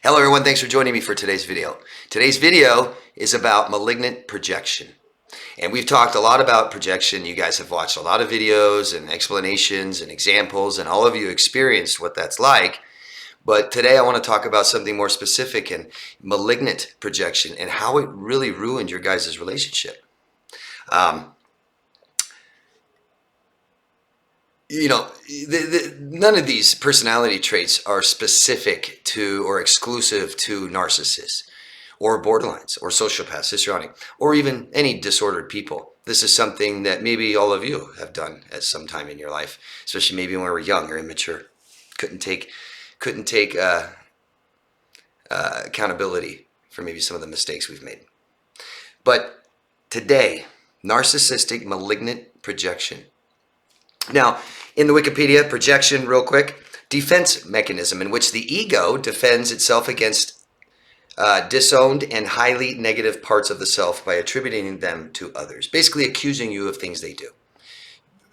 Hello everyone, thanks for joining me for today's video. Today's video is about malignant projection. And we've talked a lot about projection. You guys have watched a lot of videos and explanations and examples, and all of you experienced what that's like. But today I want to talk about something more specific and malignant projection and how it really ruined your guys' relationship. None of these personality traits are specific to or exclusive to narcissists or borderlines or sociopaths, histrionic, or even any disordered people. This is something that maybe all of you have done at some time in your life, especially maybe when we were young or immature. Couldn't take accountability for maybe some of the mistakes we've made. But today, narcissistic malignant projection. Now, in the Wikipedia, projection, real quick, defense mechanism in which the ego defends itself against disowned and highly negative parts of the self by attributing them to others. Basically accusing you of things they do.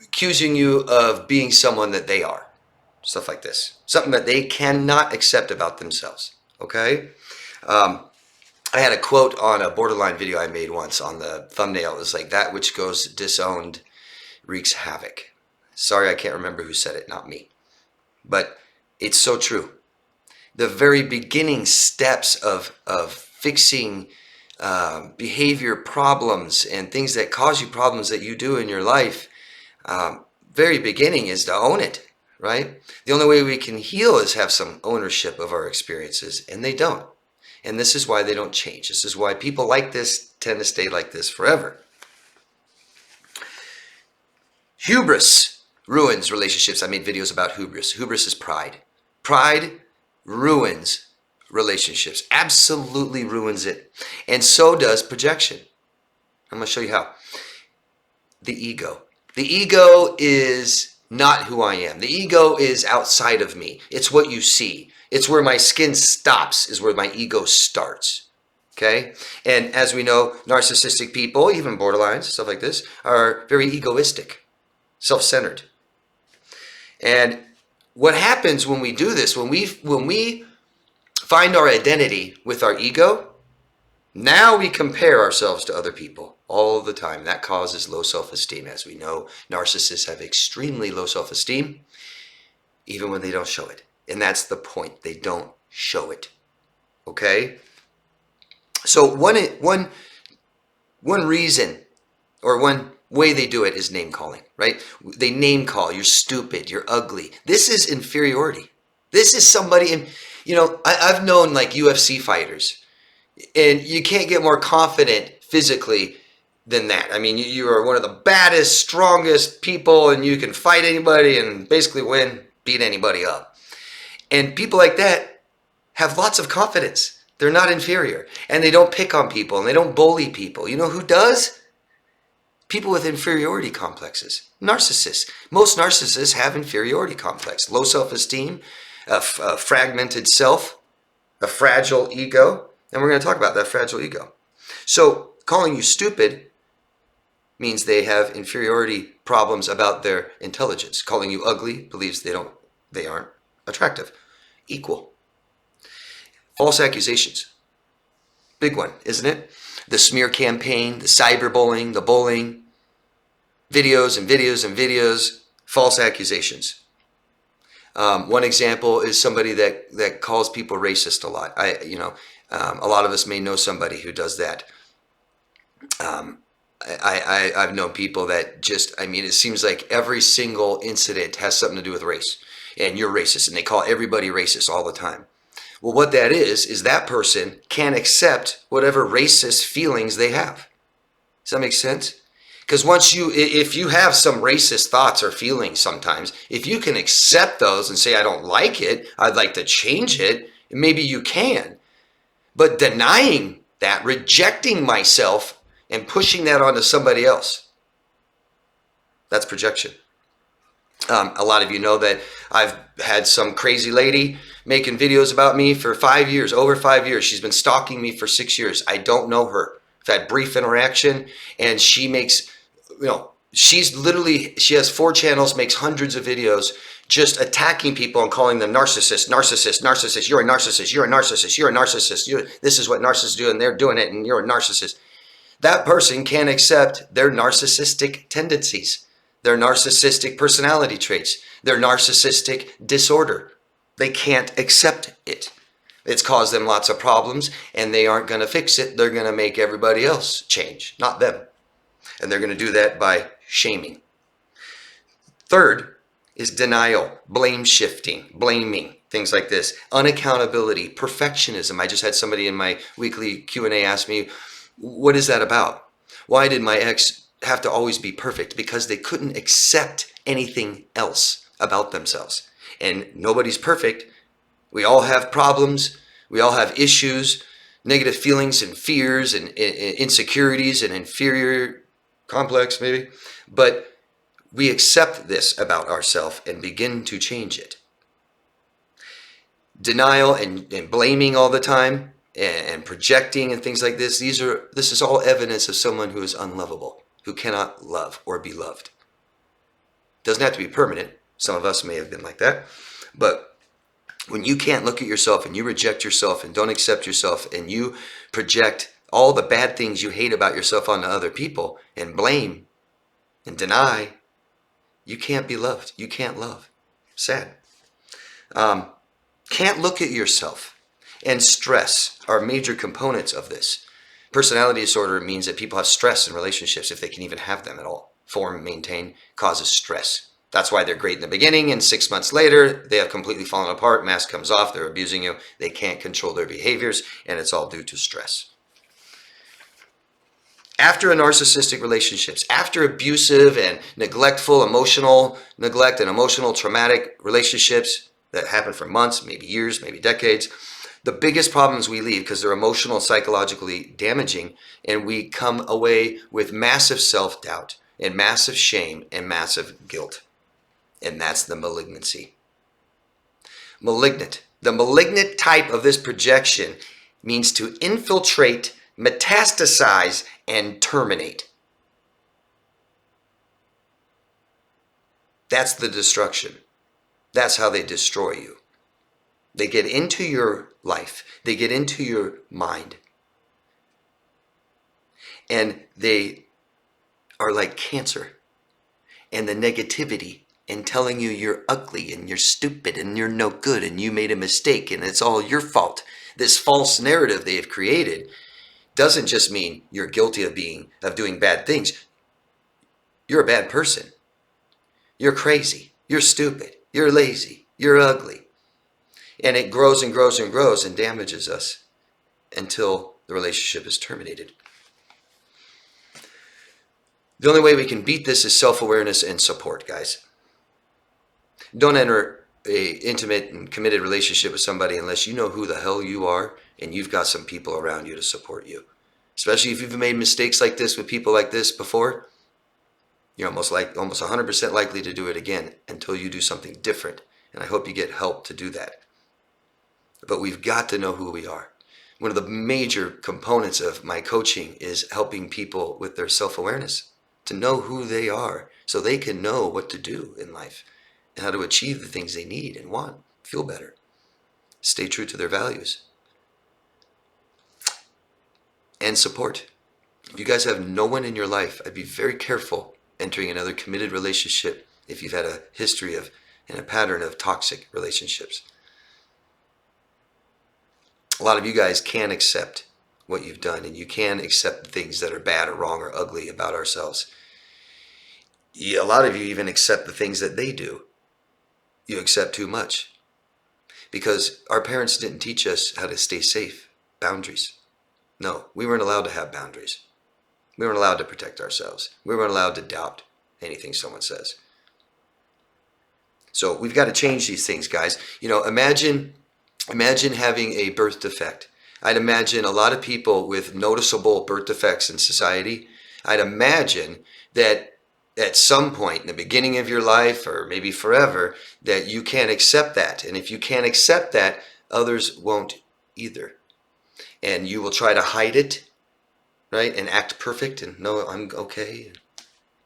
Accusing you of being someone that they are. Stuff like this. Something that they cannot accept about themselves. Okay? I had a quote on a borderline video I made once on the thumbnail. It was like, that which goes disowned wreaks havoc. Sorry, I can't remember who said it, not me. But it's so true. The very beginning steps of fixing behavior problems and things that cause you problems that you do in your life, very beginning is to own it, right? The only way we can heal is have some ownership of our experiences, and they don't. And this is why they don't change. This is why people like this tend to stay like this forever. Hubris ruins relationships. I made videos about hubris. Hubris is pride. Pride ruins relationships. Absolutely ruins it. And so does projection. I'm going to show you how. The ego. The ego is not who I am. The ego is outside of me. It's what you see. It's where my skin stops, is where my ego starts. Okay? And as we know, narcissistic people, even borderlines, stuff like this, are very egoistic, self-centered. And what happens when we do this, when we find our identity with our ego, now we compare ourselves to other people all the time. That causes low self-esteem. As we know, narcissists have extremely low self-esteem, even when they don't show it. And that's the point. They don't show it. Okay? So one reason, or one way they do it, is name calling, right? They name call. You're stupid. You're ugly. This is inferiority. This is somebody, I've known like UFC fighters, and you can't get more confident physically than that. I mean, you are one of the baddest, strongest people, and you can fight anybody and basically beat anybody up. And people like that have lots of confidence. They're not inferior, and they don't pick on people, and they don't bully people. You know who does? People with inferiority complexes. Narcissists. Most narcissists have inferiority complex. Low self-esteem, a fragmented self, a fragile ego. And we're going to talk about that fragile ego. So calling you stupid means they have inferiority problems about their intelligence. Calling you ugly believes they aren't attractive. Equal. False accusations. Big one, isn't it? The smear campaign, the cyberbullying, the bullying, videos and videos and videos, false accusations. One example is somebody that calls people racist a lot. A lot of us may know somebody who does that. I've known people that it seems like every single incident has something to do with race, and you're racist, and they call everybody racist all the time. Well, what that is that person can't accept whatever racist feelings they have. Does that make sense? Because if you have some racist thoughts or feelings sometimes, if you can accept those and say, I don't like it, I'd like to change it, maybe you can. But denying that, rejecting myself and pushing that onto somebody else, that's projection. A lot of you know that I've had some crazy lady making videos about me for 5 years, over 5 years. She's been stalking me for 6 years. I don't know her. I've had brief interaction, and she makes, she has 4 channels, makes hundreds of videos. just attacking people and calling them narcissist, narcissist, narcissist, you're a narcissist, you're a narcissist, you're a narcissist, this is what narcissists do and they're doing it and you're a narcissist. That person can't accept their narcissistic tendencies, their narcissistic personality traits, their narcissistic disorder. They can't accept it. It's caused them lots of problems and they aren't going to fix it. They're going to make everybody else change, not them. And they're going to do that by shaming. Third is denial, blame shifting, blaming, things like this. Unaccountability, perfectionism. I just had somebody in my weekly Q&A ask me, what is that about? Why did my ex have to always be perfect? Because they couldn't accept anything else about themselves. And nobody's perfect. We all have problems. We all have issues, negative feelings and fears and insecurities and inferior complex maybe. But we accept this about ourselves and begin to change it. Denial and blaming all the time and projecting and things like this, this is all evidence of someone who is unlovable, who cannot love or be loved. Doesn't have to be permanent. Some of us may have been like that. But when you can't look at yourself and you reject yourself and don't accept yourself and you project all the bad things you hate about yourself onto other people and blame and deny, you can't be loved. You can't love. Sad. Can't look at yourself. And stress are major components of this. Personality disorder means that people have stress in relationships if they can even have them at all. Form, maintain, causes stress. That's why they're great in the beginning and 6 months later, they have completely fallen apart, mask comes off, they're abusing you, they can't control their behaviors, and it's all due to stress. After a narcissistic relationships, after abusive and neglectful emotional neglect and emotional traumatic relationships that happen for months, maybe years, maybe decades, the biggest problems we leave because they're emotional, psychologically damaging, and we come away with massive self-doubt and massive shame and massive guilt. And that's the malignancy. Malignant. The malignant type of this projection means to infiltrate, metastasize, and terminate. That's the destruction. That's how they destroy you. They get into your life. They get into your mind. And they are like cancer. And the negativity and telling you you're ugly and you're stupid and you're no good and you made a mistake and it's all your fault. This false narrative they have created doesn't just mean you're guilty of doing bad things. You're a bad person. You're crazy. You're stupid. You're lazy. You're ugly. And it grows and grows and grows and damages us until the relationship is terminated. The only way we can beat this is self-awareness and support, guys. Don't enter an intimate and committed relationship with somebody unless you know who the hell you are and you've got some people around you to support you. Especially if you've made mistakes like this with people like this before, you're almost 100% likely to do it again until you do something different. And I hope you get help to do that. But we've got to know who we are. One of the major components of my coaching is helping people with their self-awareness, to know who they are so they can know what to do in life and how to achieve the things they need and want, feel better, stay true to their values. And support. If you guys have no one in your life, I'd be very careful entering another committed relationship if you've had a history of and a pattern of toxic relationships. A lot of you guys can accept what you've done, and you can accept things that are bad or wrong or ugly about ourselves. A lot of you even accept the things that they do. You accept too much. Because our parents didn't teach us how to stay safe. Boundaries. No, we weren't allowed to have boundaries. We weren't allowed to protect ourselves. We weren't allowed to doubt anything someone says. So we've got to change these things, guys. You know, imagine having a birth defect. I'd imagine a lot of people with noticeable birth defects in society. I'd imagine that at some point in the beginning of your life, or maybe forever, that you can't accept that. And if you can't accept that, others won't either. And you will try to hide it, right? And act perfect and no, I'm okay.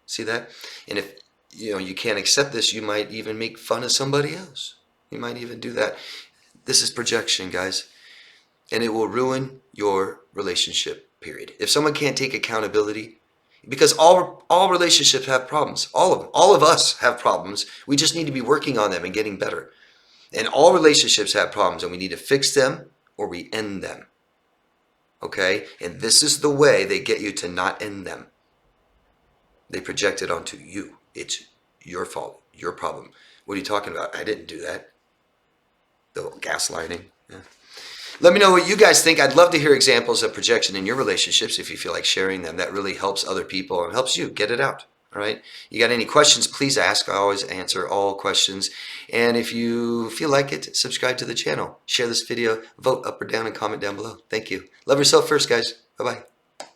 See that? And you can't accept this, you might even make fun of somebody else. You might even do that. This is projection, guys. And it will ruin your relationship, period. If someone can't take accountability, because all relationships have problems. All of them. All of us have problems. We just need to be working on them and getting better. And all relationships have problems, and we need to fix them or we end them. Okay? And this is the way they get you to not end them. They project it onto you. It's your fault, your problem. What are you talking about? I didn't do that. The gaslighting. Yeah. Let me know what you guys think. I'd love to hear examples of projection in your relationships if you feel like sharing them. That really helps other people and helps you get it out. All right. You got any questions, please ask. I always answer all questions. And if you feel like it, subscribe to the channel. Share this video, vote up or down, and comment down below. Thank you. Love yourself first, guys. Bye-bye.